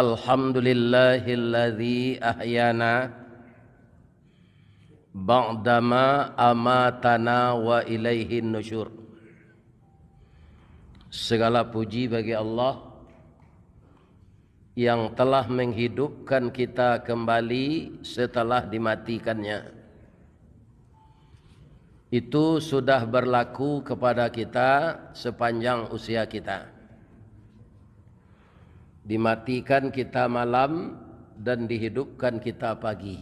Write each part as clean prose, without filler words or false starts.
Alhamdulillahilladzi ahyana ba'dama amatana wa ilaihin nusyur. Segala puji bagi Allah yang telah menghidupkan kita kembali setelah dimatikannya. Itu sudah berlaku kepada kita sepanjang usia kita. Dimatikan kita malam dan dihidupkan kita pagi.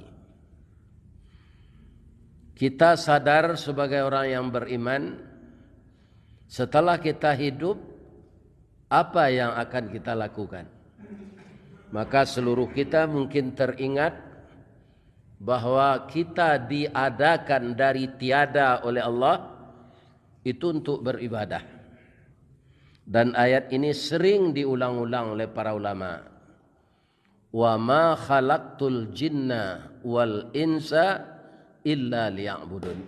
Kita sadar sebagai orang yang beriman, setelah kita hidup, apa yang akan kita lakukan? Maka seluruh kita mungkin teringat bahwa kita diadakan dari tiada oleh Allah itu untuk beribadah. Dan ayat ini sering diulang-ulang oleh para ulama. Wa ma khalaqtul jinna wal insa illa liya'budun.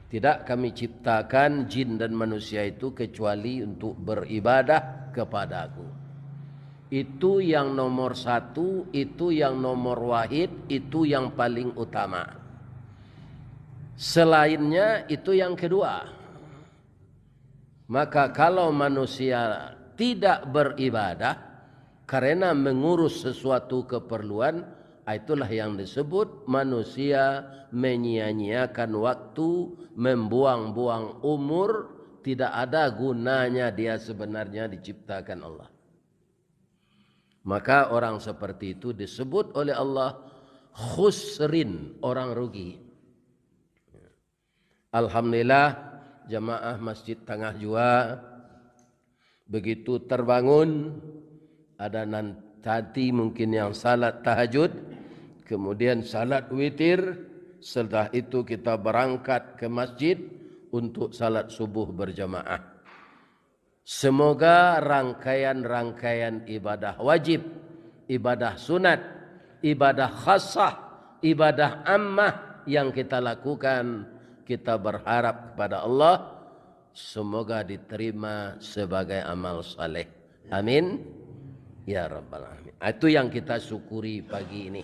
Tidak kami ciptakan jin dan manusia itu kecuali untuk beribadah kepadaku. Itu yang nomor satu, itu yang nomor wahid, itu yang paling utama. Selainnya itu yang kedua. Maka kalau manusia tidak beribadah karena mengurus sesuatu keperluan, itulah yang disebut manusia menyia-nyiakan waktu, membuang-buang umur, tidak ada gunanya dia sebenarnya diciptakan Allah. Maka orang seperti itu disebut oleh Allah khusrin, orang rugi. Alhamdulillah, jamaah Masjid Tengah Jua begitu terbangun, ada nanti mungkin yang salat tahajud, kemudian salat witir, setelah itu kita berangkat ke masjid untuk salat subuh berjamaah. Semoga rangkaian-rangkaian ibadah wajib, ibadah sunat, ibadah khassah, ibadah ammah yang kita lakukan, kita berharap kepada Allah semoga diterima sebagai amal saleh. Amin ya rabbal alamin. Itu yang kita syukuri pagi ini.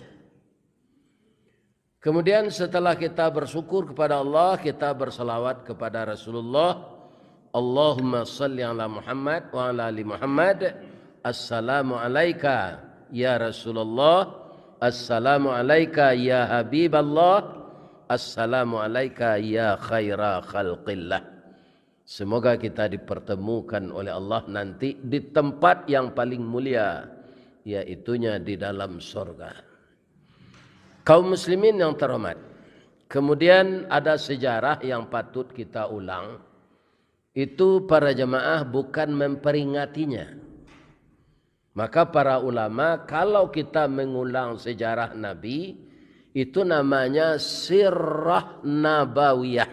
Kemudian setelah kita bersyukur kepada Allah, kita berselawat kepada Rasulullah. Allahumma salli ala Muhammad wa ala ali Muhammad. Assalamu alayka ya Rasulullah. Assalamu alayka ya Habiballah. Assalamu alayka ya khaira khalqillah. Semoga kita dipertemukan oleh Allah nanti di tempat yang paling mulia, yaitunya di dalam surga. Kaum muslimin yang terhormat, kemudian ada sejarah yang patut kita ulang. Itu para jemaah bukan memperingatinya. Maka para ulama kalau kita mengulang sejarah Nabi, itu namanya sirah nabawiyah.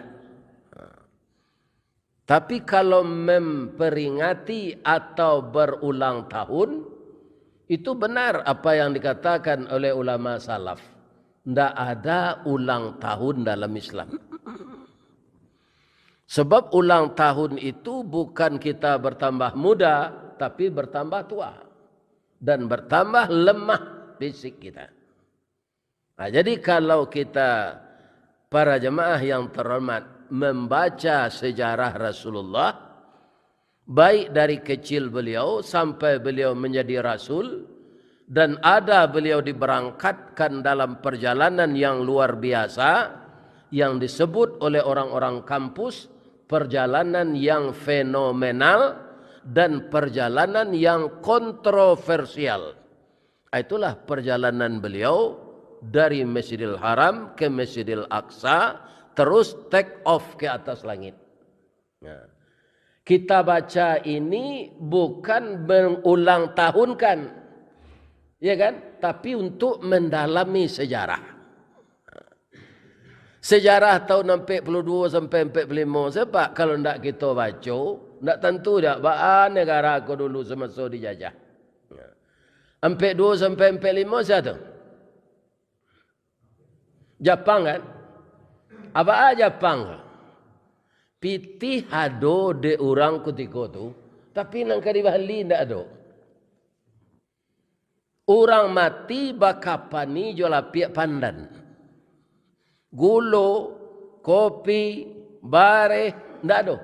Tapi kalau memperingati atau berulang tahun, itu benar apa yang dikatakan oleh ulama salaf. Tidak ada ulang tahun dalam Islam. Sebab ulang tahun itu bukan kita bertambah muda, tapi bertambah tua. Dan bertambah lemah fisik kita. Nah, jadi kalau kita para jemaah yang terhormat membaca sejarah Rasulullah, baik dari kecil beliau sampai beliau menjadi Rasul, dan ada beliau diberangkatkan dalam perjalanan yang luar biasa, yang disebut oleh orang-orang kampus, perjalanan yang fenomenal dan perjalanan yang kontroversial. Itulah perjalanan beliau dari Masjidil Haram ke Masjidil Aqsa, terus take off ke atas langit. Nah, kita baca ini bukan mengulang tahunkan, ya kan? Tapi untuk mendalami sejarah. Sejarah tahun 42 sampai 45 sebab kalau tidak kita baca, tidak tentu dah bahan negara aku dulu semasa dijajah. 42 sampai 45 siapa? Jepang kan? Apa aja Jepang? Pitih ada de orang ketika tu, tapi nang kadi Bali ndak ada. Orang mati bakapani jual piak pandan. Gulo, kopi, bare, ndak ada.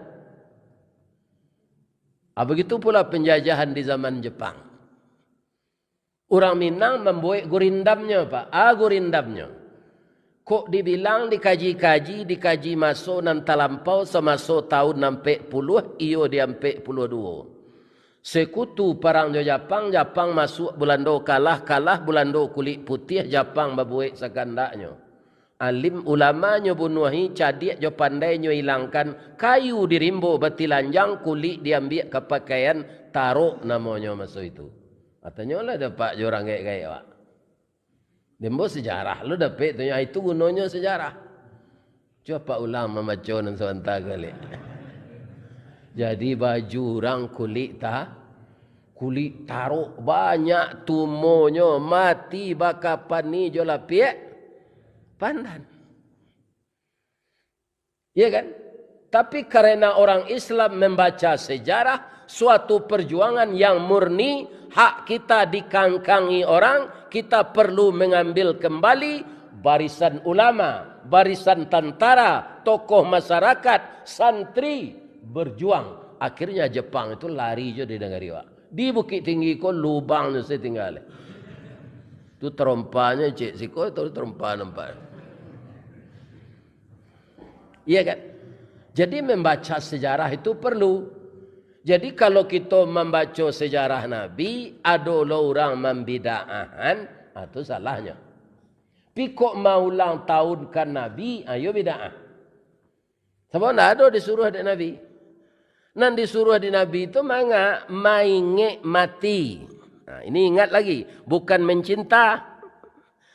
Begitu pula penjajahan di zaman Jepang. Orang Minang membuat gurindamnya, Pak. Gurindamnya. Kok dibilang dikaji masuk nan talampau semasuk tahun nampak puluh, iyo dia nampak puluh dua. Sekutu perang di Jepang, Jepang masuk Belanda kalah Belanda kulit putih, Jepang membuat sekandaknya. Alim ulamanya bunuhi cadik jo pandainya hilangkan kayu dirimbo batilanjang kulit diambil ke pakaian taruh namanya masuk itu. Katanya lah dapat orang kayak Pak. Dembo sejarah lu dapat itu gunanya sejarah. Coba ulama macam nan sebentar kali. Jadi baju orang kulit taruh banyak tumonya mati bakapan ni jo lapiak pandan. Ya kan? Tapi karena orang Islam membaca sejarah suatu perjuangan yang murni, hak kita dikangkangi orang, kita perlu mengambil kembali barisan ulama, barisan tentara, tokoh masyarakat, santri berjuang. Akhirnya Jepang itu lari je di negeri Wak. Di Bukit Tinggi ko lubang saya tinggal. Itu terompanya cik siko itu terompa nampak. Iya kan? Jadi membaca sejarah itu perlu. Jadi kalau kita membaca sejarah Nabi, ada orang membida'ahan, itu salahnya. Tapi kok mau ulang tahun kan Nabi, ayo bida'ah. Sebab tidak ada disuruh di Nabi. Nan disuruh di Nabi itu manga mainge mati. Nah, ini ingat lagi, bukan mencinta.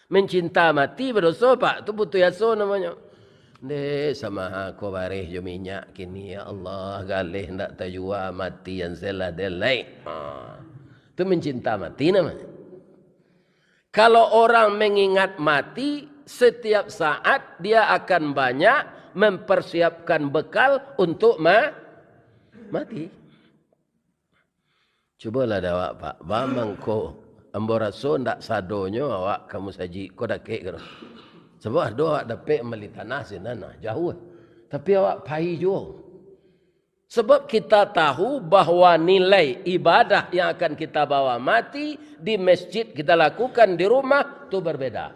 Mencinta mati berdosa Pak, itu butuh yaso namanya. Deh sama aku barih jo minyak kini ya Allah galih ndak tajua mati yang zelah delay. Itu mencinta mati namanya. Kalau orang mengingat mati setiap saat dia akan banyak mempersiapkan bekal untuk mati. Cubalah awak Pak, bamang ko amboraso ndak sadonyo awak kamu saji ko dak ke. Sebab ada awak dapat meli tanah sinana jauh. Tapi awak pai juga. Sebab kita tahu bahawa nilai ibadah yang akan kita bawa mati di masjid kita lakukan di rumah itu berbeda.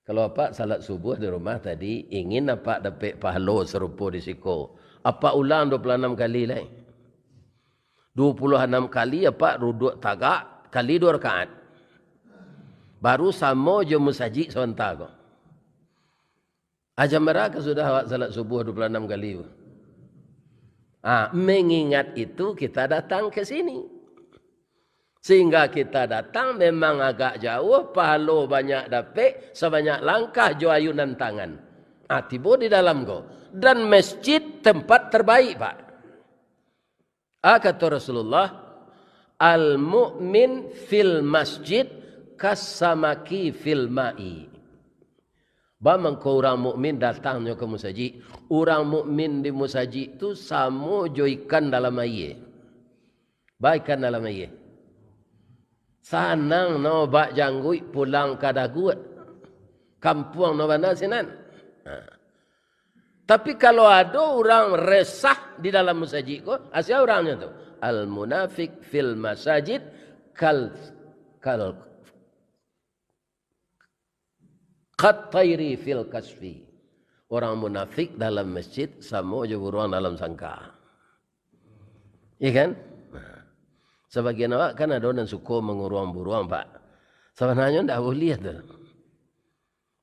Kalau apa salat subuh di rumah tadi ingin apa dapat pahala serupa di siko. Apa ulang 26 kali lah. 26 kali apa ruduk tagak kali 2 rakaat. Baru sama je musajik sebentar kok. Aja mereka sudah awak salat subuh 26 kali. Mengingat itu kita datang ke sini. Sehingga kita datang memang agak jauh, pahala banyak dapat, sebanyak langkah jo ayunan tangan. Tiba di dalam kok. Dan masjid tempat terbaik Pak. Kata Rasulullah, al-mu'min fil masjid kasamaki fil ma'i. Bamang ko orang mukmin datangnya ke musajid, orang mukmin di musajid itu sama jo ikan dalam air. Baikan dalam air. Sanang no bak janggui pulang kadagut. Kampung no bana sinan. Tapi kalau ada orang resah di dalam musajid ko, asyik orangnya tu al munafik fil masajid kal Qattairi fil kasfi. Orang munafik dalam masjid sama je buruan dalam sangka. Ya kan? Sebagian awak kan ada orang suka menguruang buruang Pak. Sebenarnya tidak boleh tu.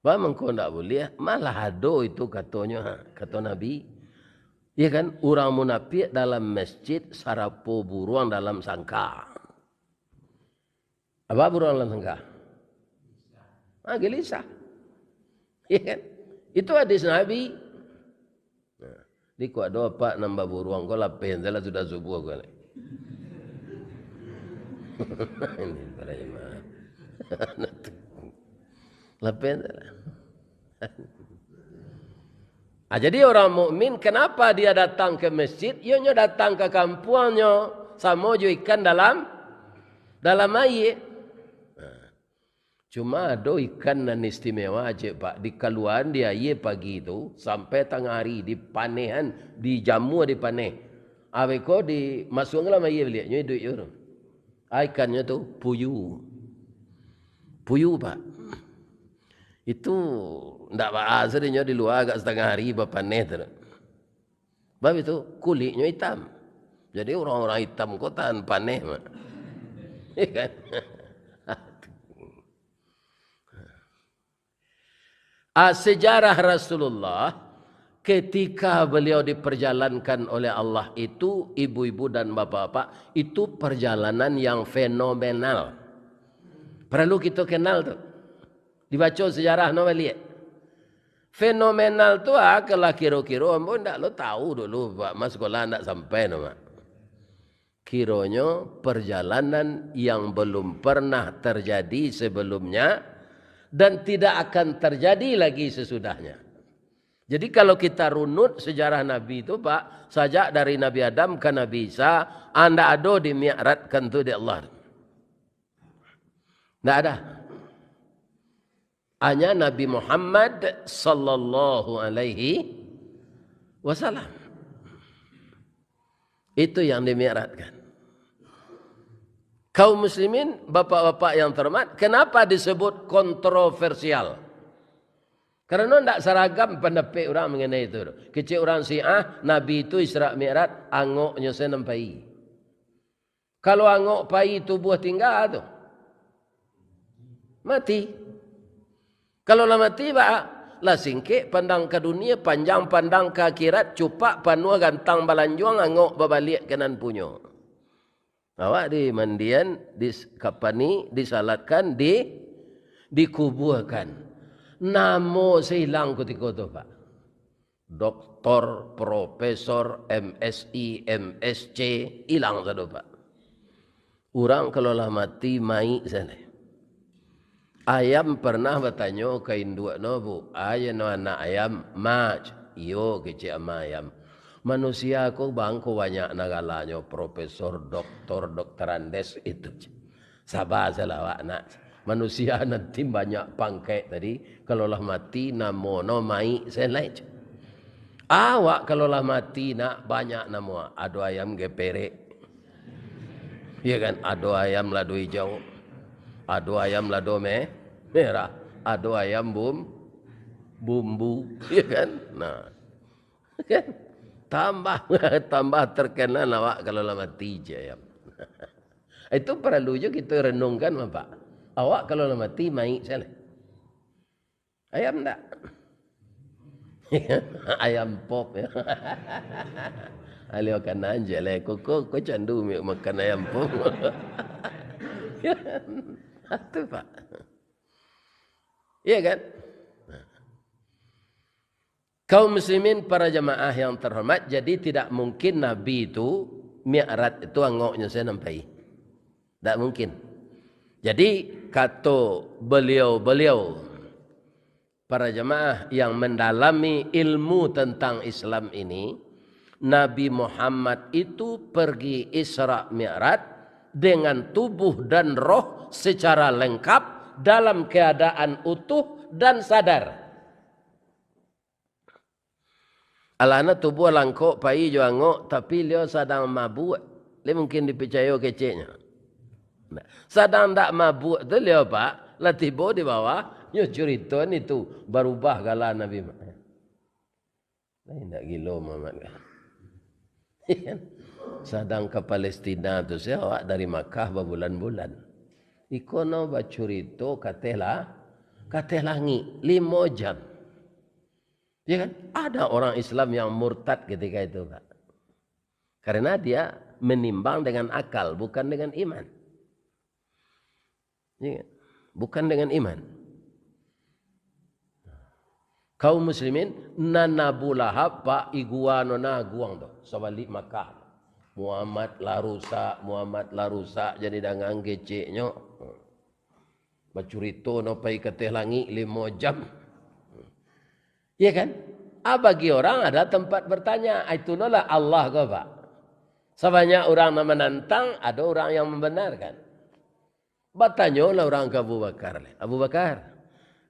Bagaimana kau tidak boleh? Malah ada itu katanya, kata Nabi. Ya kan? Orang munafik dalam masjid sarapo buruang dalam sangka. Apa buruang dalam sangka? Gelisah. Ya kan? Itu hadis Nabi. Di kuat doa Pak nambah buruang kau lapin salah sudah subuh kau. Ini bagaimana? Lapin salah. Jadi orang mukmin kenapa dia datang ke masjid? Ianya datang ke kampungnya sama jo ikan dalam dalam air. Cuma ada ikan nan istimewa aja Pak. Di kaluan di air pagi itu sampai tengah hari dipanehan, dijamu dipaneh. Aweko di masuk dalam air beliaknya hidup itu. Ikannya tu puyuh. Puyuh Pak. Itu ndak bahasa dia di luar agak setengah hari berpaneh tu. Sebab itu kulitnya hitam. Jadi orang-orang hitam kau tahan paneh. Ya kan? Sejarah Rasulullah ketika beliau diperjalankan oleh Allah itu, ibu-ibu dan bapak-bapak, itu perjalanan yang fenomenal. Perlu kita kenal tu. Dibaca sejarah no lihat. Fenomenal tu kalau kira-kira ampun ndak lo tahu dulu Pak Mas sekolah ndak sampai no Mak. Kiranya perjalanan yang belum pernah terjadi sebelumnya dan tidak akan terjadi lagi sesudahnya. Jadi kalau kita runut sejarah Nabi itu Pak, sajak dari Nabi Adam ke Nabi Isa, anda ada di mi'ratkan tu di Allah. Tidak ada. Hanya Nabi Muhammad sallallahu alaihi wasallam. Itu yang dimi'ratkan. Kaum muslimin, bapak-bapak yang terhormat, kenapa disebut kontroversial? Karena tidak seragam pendapat orang mengenai itu. Kecil orang Syiah, Nabi itu Isra Mi'raj, angoknya senam pai. Kalau angok pai tubuh tinggal tu, mati. Kalau lah mati, lah singkik pandang ke dunia, panjang pandang ke akhirat, cupak panua gantang balanjuang, angok berbalik kanan punyo. Awak di mandian, di kapani, disalatkan, dikuburkan. Namo sehilang ketika itu Pak. Doktor, profesor, MSI, MSc, hilang satu Pak. Orang kalau lah mati, mai sana. Ayam pernah bertanya ke induk no Bu, ayah no anak ayam, maj, iyo kecil ama ayam. Manusia aku bangku banyak nagalanya, profesor, doktor, dokterandes itu. Sabar salah anak. Manusia nanti banyak pangkai tadi. Kalau lah mati namo no mai selai. Awak kalau lah mati nak banyak namo. Ada ayam geperek. Ya kan? Ada ayam lado hijau. Ada ayam lado merah. Ada ayam bumbu. Ya kan? Nah. Kan? Tambah terkenal awak kalau lah mati je ayam. Itu perlu juga kita renungkan Bapak. Awak kalau lah mati mai salah. Ayam tak? Ayam pop ya. Alio kan aja lah. Kok candu makan ayam pop. Itu Pak. Iya kan? Kaum muslimin para jamaah yang terhormat, jadi tidak mungkin Nabi itu mi'raj itu angoknya saya nampai. Tidak mungkin. Jadi kata beliau para jamaah yang mendalami ilmu tentang Islam ini, Nabi Muhammad itu pergi Isra Mi'raj dengan tubuh dan roh secara lengkap dalam keadaan utuh dan sadar. Alana tubuh langkok pai jo angok tapi dia sedang mabuk. Dia mungkin dipercaya keceknya. Sedang tak mabuk tu dia Pak, lah tiba di bawah, yo cerita ni tu berubah gala Nabi Muhammad. Lain tak gila Muhammad kan. Sedang ke Palestina tu saya awak dari Makkah berbulan-bulan. Ikono bacurito katela langi 5 jam. Ya kan? Ada orang Islam yang murtad ketika itu Pak. Karena dia menimbang dengan akal, bukan dengan iman. Ya kan? Bukan dengan iman. Kaum muslimin, nanabu lahab Pak iguano na guang tu. Sebalik Makkah. Muhammad larusak jadi dangang keceknya. Bacurito no pai keteh langi 5 jam. Ya kan? Bagi orang ada tempat bertanya. Itulah Allah ke Pak. Sebanyak orang yang menantang, ada orang yang membenarkan. Bertanya lah orang ke Abu Bakar. Abu Bakar,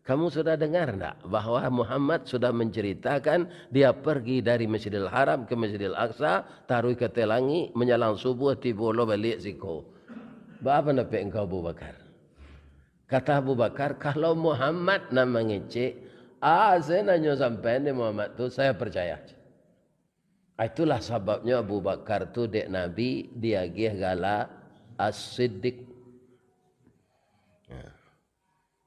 kamu sudah dengar enggak bahwa Muhammad sudah menceritakan dia pergi dari Masjidil Haram ke Masjidil Aqsa, taruh ke telangi, menjelang subuh tiba lo balik siko. Apa nak engkau Abu Bakar? Kata Abu Bakar, kalau Muhammad nak mengecek, saya nanya sampai ni Muhammad tu, saya percaya. Itulah sebabnya Abu Bakar tu dek Nabi dia gala as-siddiq.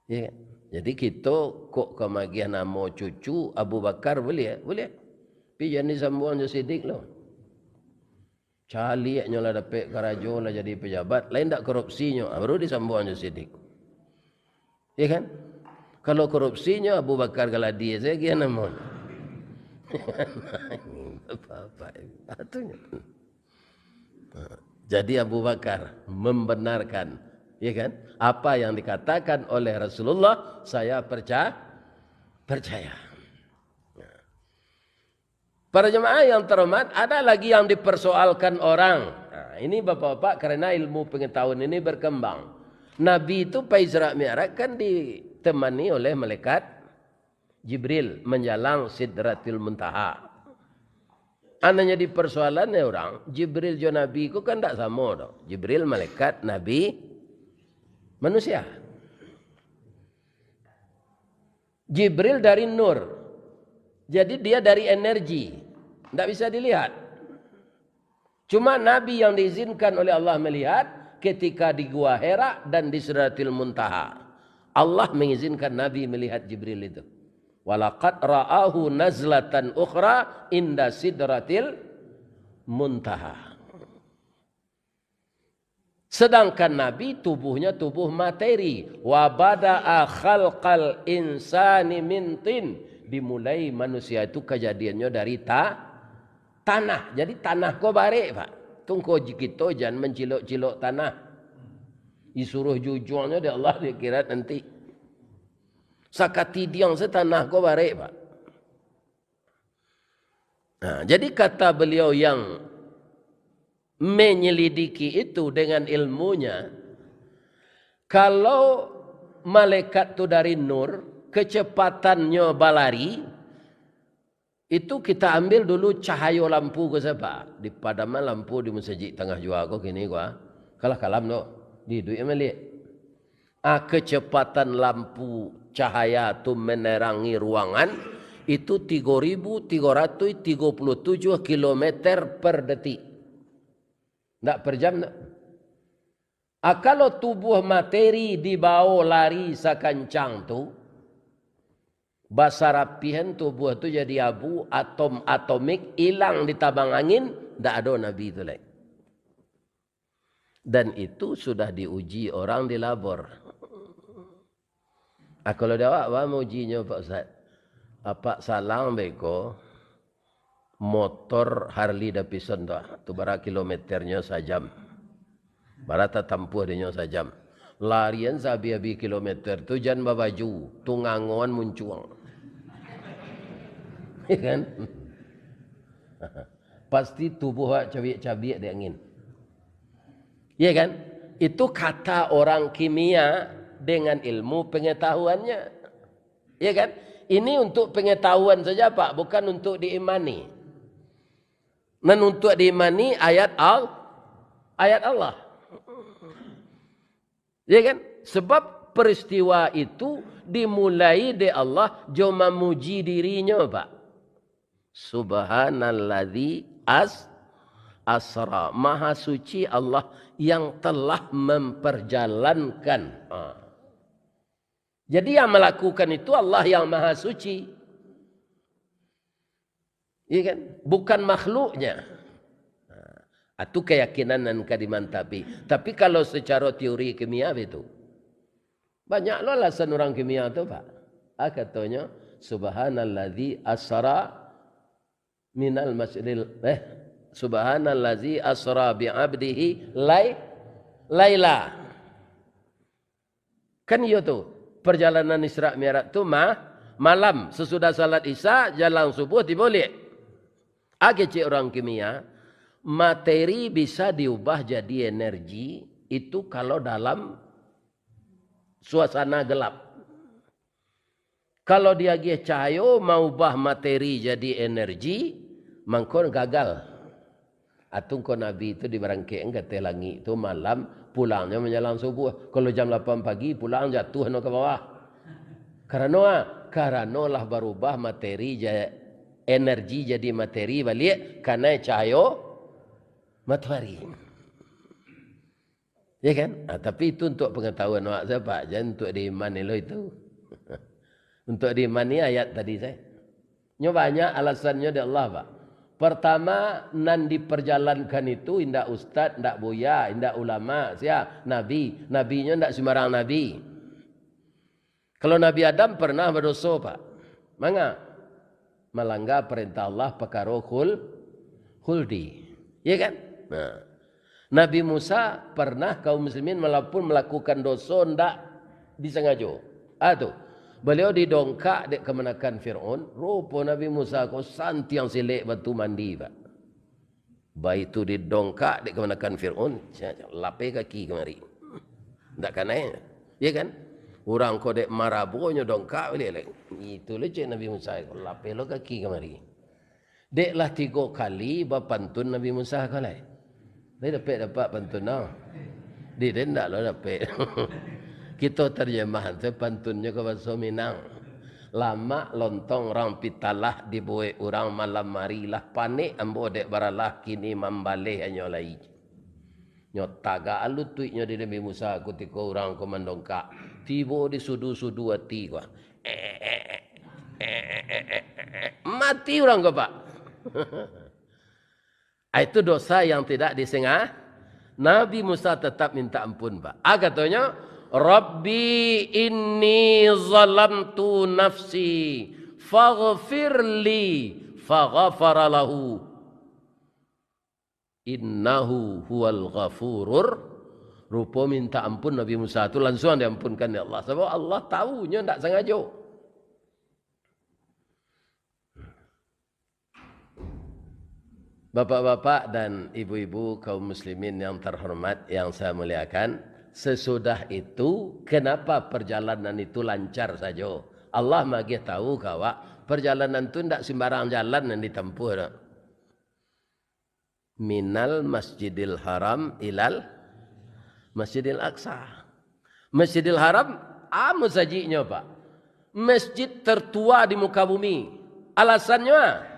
Ya. Jadi kita kok kemagian nama cucu Abu Bakar boleh? Boleh. Tapi jangan disambung je sidik loh. Caliaknya lah dapat kerajo lah jadi pejabat. Lain tak korupsinya. Baru disambung je sidik. Ya kan? Kalau korupsinya Abu Bakar kalau dia saya kira nama. Jadi Abu Bakar membenarkan, ya kan? Apa yang dikatakan oleh Rasulullah, saya percaya. Para jemaah yang terhormat, ada lagi yang dipersoalkan orang. Nah, ini bapak-bapak karena ilmu pengetahuan ini berkembang. Nabi itu pada Isra Mi'raj kan ditemani oleh malaikat Jibril menjalang Sidratil Muntaha. Ananya di persoalannya orang, Jibril jo Nabi itu kan tak sama dong. Jibril malaikat, Nabi manusia. Jibril dari nur. Jadi dia dari energi. Tidak bisa dilihat. Cuma Nabi yang diizinkan oleh Allah melihat ketika di Gua Hira dan di Sidratil Muntaha. Allah mengizinkan Nabi melihat Jibril itu. Walaqad ra'ahu nazlatan ukhra inda Sidratil Muntaha. Sedangkan Nabi tubuhnya tubuh materi. Wa bada'a khalqal insani min tin. Dimulai manusia itu kejadiannya dari tanah. Jadi tanah kau barik pak. Tunggu kita jangan mencilok-cilok tanah. Disuruh jujurnya dari Allah dia kira nanti. Sakati diang setanah kau barik pak. Nah, jadi kata beliau yang menyelidiki itu dengan ilmunya. Kalau malaikat itu dari nur. Kecepatannya balari itu kita ambil dulu cahaya lampu ke siapa di padaman lampu di masjid tengah jua kok kini gua kalah kalam no di duit melihat kecepatan lampu cahaya tu menerangi ruangan itu 3.337 km per detik tak per jam tak? Kalau tubuh materi dibawa lari sekancang tu basar rapihan tubuh tu jadi abu, atomik hilang di tabang angin, tak ada Nabi itu lagi. Dan itu sudah diuji orang di labor. Kalau dia awak mau ujinya Pak Ustaz. Apa salang beko motor Harley Davidson tu berapa kilometernya sejam. Berapa tempuh dia sejam. Larian sabi-abi kilometer tu jangan babaju, tungangon muncuang. Ya kan? Pasti tubuh cabik-cabik di angin. Ya kan? Itu kata orang kimia dengan ilmu pengetahuannya. Ya kan? Ini untuk pengetahuan saja Pak, bukan untuk diimani. Dan untuk diimani ayat Allah. Ya kan? Sebab peristiwa itu dimulai dari Allah jo memuji dirinya Pak. Subhanalladzi asra. Maha suci Allah yang telah memperjalankan. Jadi yang melakukan itu Allah yang maha suci. Ya kan? Bukan makhluknya. Itu keyakinan dan kadimantapi. Tapi kalau secara teori kimia itu. Banyak loh alasan orang kimia itu Pak. Katanya. Subhanalladzi asra minal masjidil. Subhanalladzi asra bi'abdihi laila. Kan iya tu. Perjalanan Isra Mi'raj itu malam. Sesudah salat Isya, jalan subuh dibalik. Cik orang kimia. Materi bisa diubah jadi energi itu kalau dalam suasana gelap. Kalau dia gih cahaya mau ubah materi jadi energi, mangkon gagal. Atung ko Nabi itu di barangkeng kata langit itu malam pulangnya menjelang subuh. Kalau jam 8 pagi pulang jatuh no ke bawah. Karena lah berubah materi energi jadi materi balik karena cahaya matahari. Ya kan? Tapi itu untuk pengetahuan awak siapa? Jangan untuk diimani lo itu. Untuk diimani ayat tadi saya. Nyo banyak alasannya dari Allah, Pak. Pertama, nan diperjalankan itu indak ustaz, indak buya, indak ulama, siapa? Nabi. Nabinya indak sembarang nabi. Kalau Nabi Adam pernah berdosa, Pak. Mangga? Melanggar perintah Allah perkara khuldi. Ya kan? Nah. Nabi Musa pernah kaum muslimin walaupun melakukan dosa ndak disengaja. Tuh. Beliau didongkak dek kemenakan Fir'aun. Rupa Nabi Musa kau santi yang silik batu mandi, Pak. Baik itu didongkak dek kemenakan Fir'aun. Lapis kaki kemari. Tak kan ya kan? Orang kau dek marabunya dongkak boleh. Itu leceh Nabi Musa. Lapis lo kaki kemari. Deklah 3 kali berpantun Nabi Musa kau lah. Dia dapat pantun tau. Dia tak lo dapat. Kita terjemahan pantunnya ke bahasa Minang. Lama lontong orang pitalah dibuat orang malam marilah panik ambo dek baralah kini membalih hanya lai. Nyotaga alutuiknya di Nabi Musa ketika orang komandongkak. Tiba di sudu-sudu hati gua. Mati orang gua, Pak. Itu dosa yang tidak disengah. Nabi Musa tetap minta ampun, Pak. Katanya, Rabbi inni zalamtu nafsi faghfirli faghfara lahu innahu huwal ghafurur. Rupa minta ampun Nabi Musa itu langsung diampunkan oleh Allah. Sebab Allah tahunya tidak sengaja. Bapak-bapak dan ibu-ibu kaum muslimin yang terhormat yang saya muliakan. Sesudah itu, kenapa perjalanan itu lancar saja? Allah magi tahu kawa, perjalanan itu tidak sembarang jalan yang ditempuh. Minal Masjidil Haram ilal Masjidil Aqsa. Masjidil Haram, sajinya, Pak. Masjid tertua di muka bumi. Alasannya,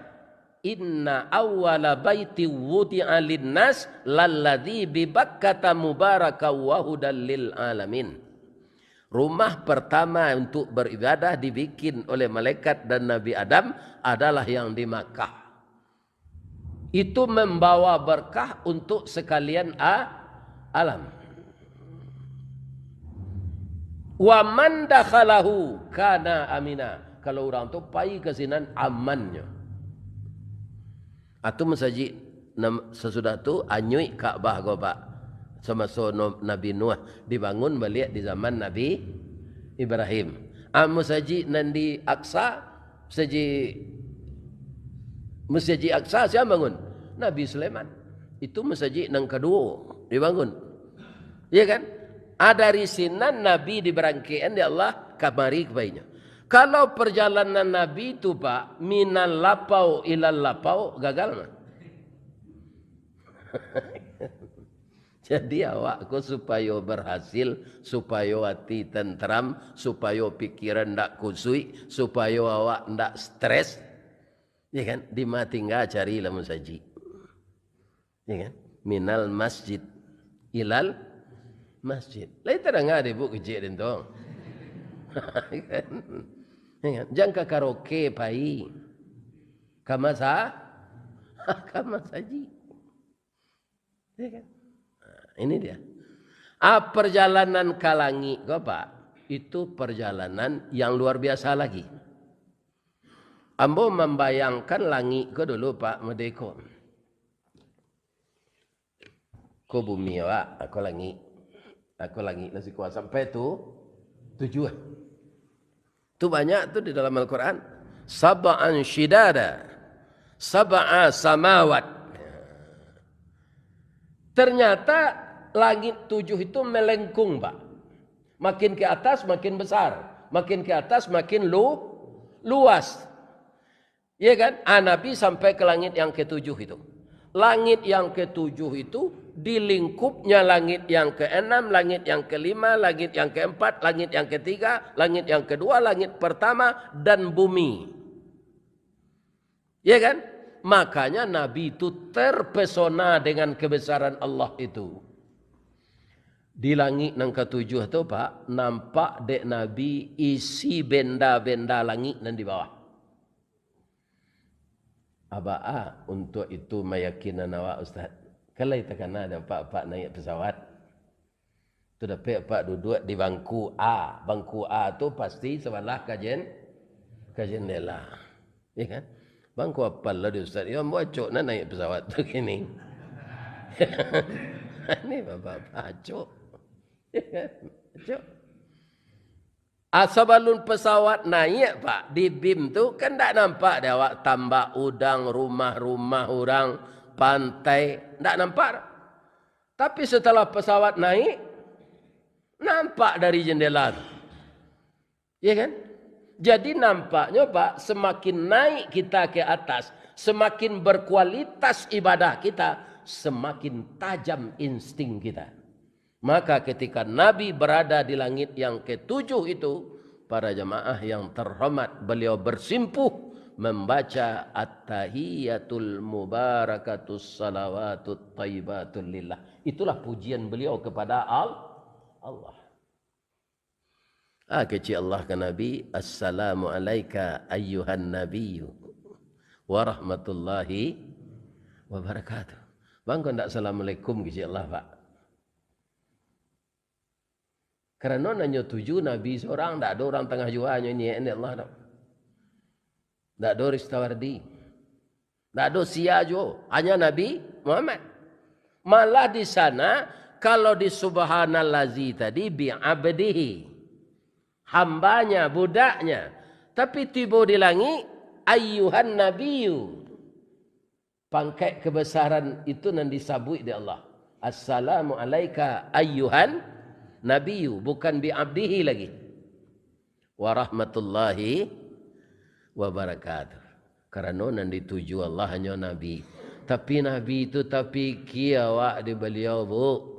inna awwala baiti wudi'a linnas lalladzi bi Bakkata mubaraka wa hudal lil alamin. Rumah pertama untuk beribadah dibikin oleh malaikat dan Nabi Adam adalah yang di Makkah. Itu membawa berkah untuk sekalian alam. Wa man dakhalahu kana amina. Kalau orang tu pai ke sinan amannya. Atau masjid sesudah tu anyui Kaabah go, Pak. Semasa Nabi Nuh dibangun balik di zaman Nabi Ibrahim. Masjid nandi Aqsa, Masjid Aqsa siapa bangun? Nabi Sulaiman. Itu masjid yang kedua dibangun. Ya kan? Dari sinan Nabi diberangkian di Allah kamari kebaiknya. Kalau perjalanan Nabi itu, Pak, minal lapau ilal lapau, gagal mah. Jadi awakku supaya berhasil, supaya hati tentram, supaya pikiran ndak kusui, supaya awak ndak stres, ya kan? Di tinggal cari lamun saji. Ya kan? Minal masjid ilal masjid. Lain terang ada bu kecil itu. Jangan ke karaoke pai. Kamasa kaji. Ya kan? Ini dia. Perjalanan kalangi, Pak, itu perjalanan yang luar biasa lagi. Ambo membayangkan langit ko dulu, Pak Medeko. Ko bumi, Pak, aku langit nasi kuasa sampai tu 7. Itu banyak tu di dalam Al-Quran. Sab'an shidada, sab'a samawat. Ternyata langit 7 itu melengkung, Pak. Makin ke atas makin besar, makin ke atas makin luas. Ya kan? Nabi sampai ke langit yang ketujuh itu. Langit yang ketujuh itu di lingkupnya langit yang keenam, langit yang kelima, langit yang keempat, langit yang ketiga, langit yang kedua, langit pertama, dan bumi. Ya kan? Makanya Nabi itu terpesona dengan kebesaran Allah itu. Di langit yang ketujuh itu Pak, nampak dek Nabi isi benda-benda langit dan di bawah. Abah untuk itu meyakinan awak Ustaz. Kalau kita kena ada pak naik pesawat, tu dapat pak duduk di bangku A. Bangku A tu pasti sebelah kajen jendela, ya kan? Bangku apa lah di Ustaz? Ya bocok nak naik pesawat tu gini. Ini bapak cok, ya kan? Cok. Sebelum pesawat naik Pak, di BIM tu kan tak nampak dia awak tambak udang, rumah-rumah orang, pantai, tak nampak. Tapi setelah pesawat naik, nampak dari jendela tu. Ya kan? Jadi nampaknya Pak, semakin naik kita ke atas, semakin berkualitas ibadah kita, semakin tajam insting kita. Maka ketika Nabi berada di langit yang ketujuh itu, para jamaah yang terhormat, beliau bersimpuh membaca at-tahiyatul mubarakatus salawatut thayyibatul lillah. Itulah pujian beliau kepada Allah. Kecil Allah ke Nabi, assalamu alayka ayyuhan nabiyyu wa rahmatullahi wa barakatuh. Bang kau tak assalamualaikum kecil Allah Pak. Kerana nanya 7 Nabi seorang, tak ada orang tengah juanya ini Allah tak. Tak ada Ristawardi. Tak ada Siajo, hanya Nabi Muhammad. Malah di sana kalau di subhanallazi tadi bi'abdihi, hambanya, budaknya. Tapi tiba di langit ayyuhan nabiyyu. Pangkat kebesaran itu nan disabui di Allah. Assalamu alayka ayyuhan nabiyyu, bukan bi'abdihi lagi. Wa rahmatullahi wa barakatuh. Kerana nan dituju Allah hanya Nabi. Tapi Nabi itu tapi kia awak di beliau bu.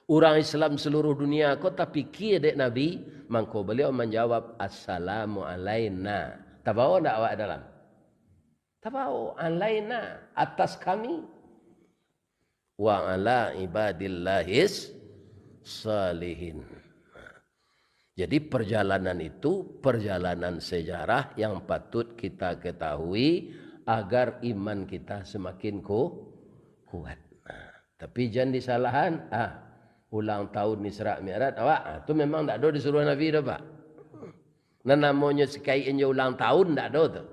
Orang Islam seluruh dunia kau tapi kia dek Nabi. Mangko beliau menjawab assalamu alayna. Tak bawa tak awak dalam? Tak bawa. Alayna, atas kami. Wa ala ibadillahis salihin. Jadi perjalanan itu perjalanan sejarah yang patut kita ketahui agar iman kita semakin kuat. Tapi jangan disalahan. Ulang tahun Isra Mi'raj awak tu memang tak ada disuruh Nabi dah Pak. Nah namanya sekainya ulang tahun tak ada tu.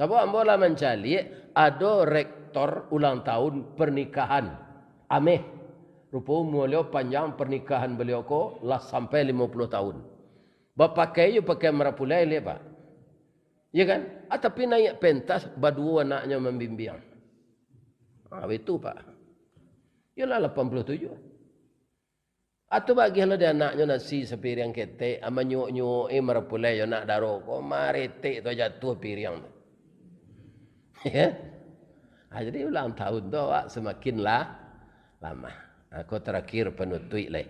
Sebab ambola mencari ada rektor ulang tahun pernikahan ameh. Rupa beliau panjang pernikahan beliau ko lah sampai 50 tahun. Bapakai pakai merapulai le Pak. Ya kan? Tapi naik pentas berdua anaknya membimbing. Itu Pak. Yalah 87. Atau bagilah dia anaknya nasi sepiring ketek, ama nyuk-nyuk merapulai yo nak daro ko maritik tu jatuh piring tu. Ya. Jadi ulang tahun tu awak semakinlah lama. Aku terakhir penutui leh.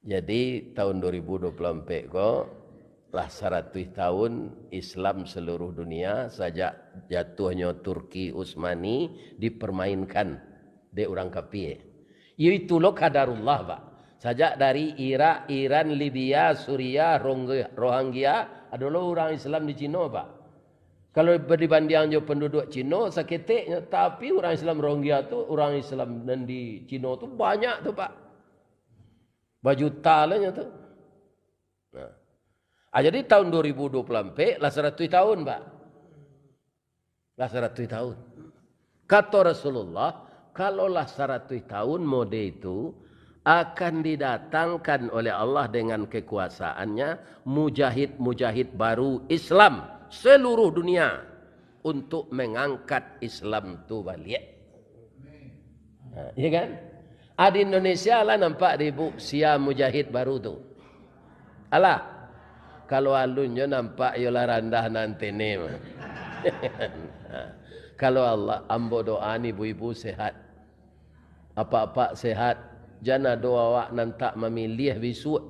Jadi tahun 2024 ko lah 100 tahun Islam seluruh dunia sejak jatuhnya Turki Utsmani dipermainkan de orang kafir. Itu lo kadarullah Pak. Sejak dari Irak, Iran, Libya, Suria, Rohingya adalah orang Islam di Cina Pak. Kalau dibandingkan penduduk Cina seketiknya, tapi orang Islam Rohingya tu, orang Islam dan di Cina tu banyak tu Pak. Berjuta lah tu. Jadi tahun 2024 lah 100 tahun Pak. Lah 100 tahun. Kata Rasulullah, kalaulah 100 tahun mode itu akan didatangkan oleh Allah dengan kekuasaannya mujahid-mujahid baru Islam seluruh dunia untuk mengangkat Islam itu balik. Ya kan? Di Indonesia lah nampak ribu Siam Mujahid baru tu. Alah, kalau alunnya nampak yola randah nanti ni. Kalau Allah ambo doa ni ibu-ibu sehat. Apa-apa sehat. Jana doa awak nantak memilih besok.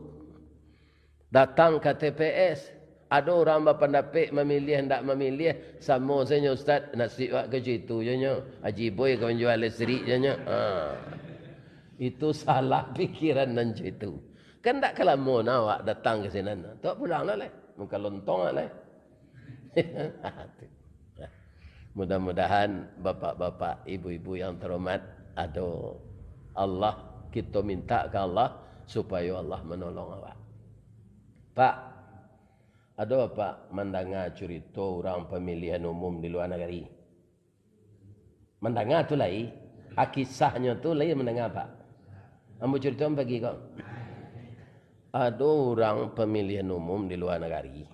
Datang ke TPS. Ada orang berpendapat memilih hendak memilih. Sama saya Ustaz nasib awak ke situ je nya. Haji boy kau jual listrik je nya. Itu salah fikiran dan itu. Kan tak kelamun awak datang ke sini. Tak pulang lah. Muka lontong lah. Mudah-mudahan bapak-bapak, ibu-ibu yang terhormat, ada Allah, kita minta ke Allah supaya Allah menolong awak. Pak, ada apa mendengar cerita orang pemilihan umum di luar negeri? Mendengar tu lain, kisahnya tu lain mendengar Pak. Ambo cerita bagi kau. Ada orang pemilihan umum di luar negeri.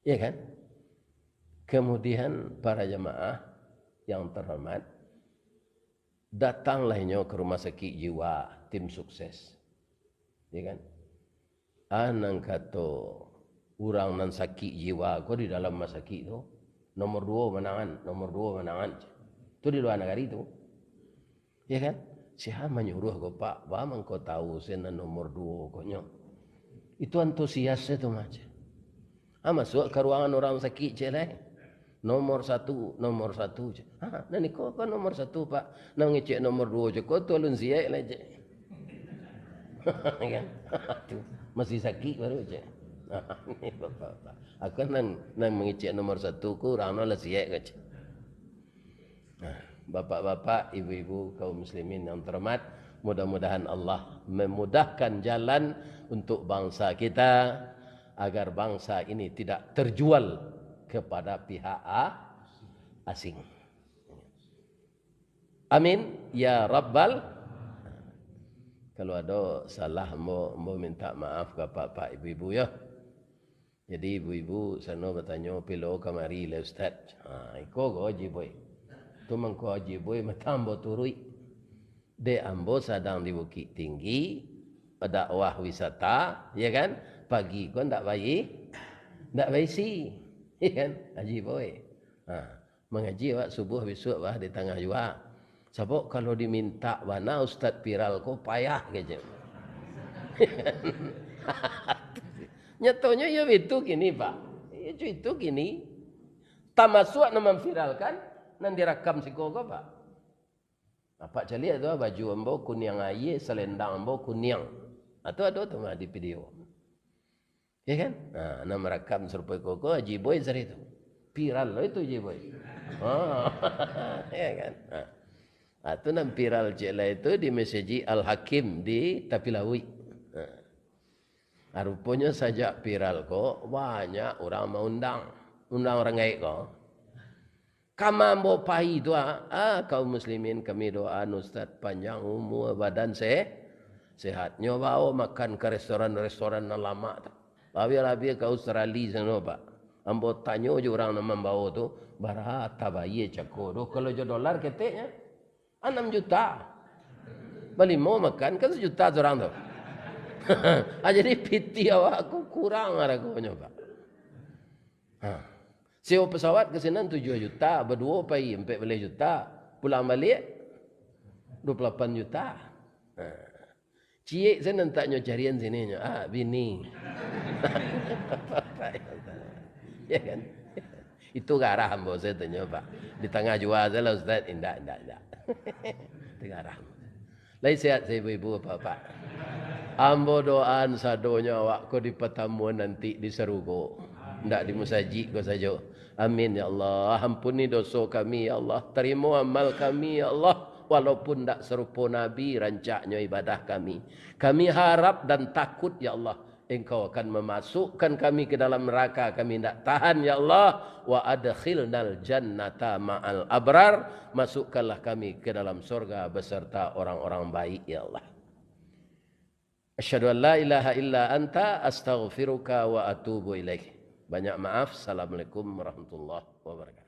Ya kan? Kemudian para jemaah yang terhormat datanglah ke rumah sakit jiwa tim sukses. Ya kan? Anang kata orang nan sakit jiwa kau di dalam rumah sakit tu nomor 2 menangan. Tu di luar negeri tu. Ya kan? Siapa menyuruh kau Pak? Bagaimana kau tahu saya nomor 2 kau nyo? Itu antusias itu macam. Masuk ke ruangan orang sakit je lah. Nomor 1 je. Nani kau kan nomor 1 Pak. Nak ngecek nomor 2 je. Kau tolong siap lah je. Kan? Masih sakit baru je. Ini bapak-bapak. Aku nak mengecek nomor 1 ku orang lah siap ke je. Bapak-bapak, ibu-ibu, kaum muslimin yang terhormat, mudah-mudahan Allah memudahkan jalan untuk bangsa kita agar bangsa ini tidak terjual kepada pihak asing. Amin ya rabbal. Kalau ada salah mau minta maaf ke bapak ibu-ibu ya. Jadi ibu-ibu sana bertanya pilo kamari le ustaz. Iko go jiboy. Tu mangko jiboy matambo turui. De ambo sedang di Bukit Tinggi, dakwah wisata, ya kan? Pagi kau ndak bayi, ndak bayi si, ya kan? Haji boy. Mengaji awak subuh besok bah di tengah jua. Sebab kalau diminta mana ustaz viral kau payah keje. Nyatonya ya itu gini Pak. Itu gini. Tamasuk nama viralkan nan direkam si kau Pak. Apa cali itu baju ambo kuning aye, selendang ambo kuning. Atau ada tu mah di video. Ya kan? Nak merekam serupai koko Haji Boy seri itu. Viral loh itu Haji Boy. Ya kan? Itu nam viral cela itu di meseji Al Hakim di Tapilawi. Rupanya sajak viral kok banyak orang mau undang orang gaib kok. Kama mau pai doa, kaum muslimin kami doa Ustaz panjang umur badan sehat. Nyoba makan ke restoran lama tu. Labi ke Australia sana Pak. Ambo tanya je orang nama bawa tu, berapa bayi cakap. Kalau je dolar keteknya 6 juta. Bali mau makan kan 1 juta orang tu. Jadi piti awak aku kurang harganya Pak. Sewa pesawat ke sini 7 juta, berdua pergi 14 juta, pulang balik 28 juta. Cik saya nantaknya carian sini, bini. Ya kan? Itu garah ambo saya tanya Pak. Di tengah jua saya lah Ustaz, indah. Itu garah. Lain sehat saya ibu-ibu Pak. Ambo doaan sadonya awak ko di pertemuan nanti di Serugo. Ndak di musajid ko saja. Amin ya Allah. Ampuni dosa kami ya Allah. Terima amal kami ya Allah. Walaupun tak serupa Nabi rancaknya ibadah kami. Kami harap dan takut ya Allah. Engkau akan memasukkan kami ke dalam neraka. Kami tak tahan ya Allah. Wa adkhilnal jannata ma'al abrar. Masukkanlah kami ke dalam surga beserta orang-orang baik ya Allah. Asyhadu an la ilaha illa anta astaghfiruka wa atubu ilaik. Banyak maaf. Assalamualaikum warahmatullahi wabarakatuh.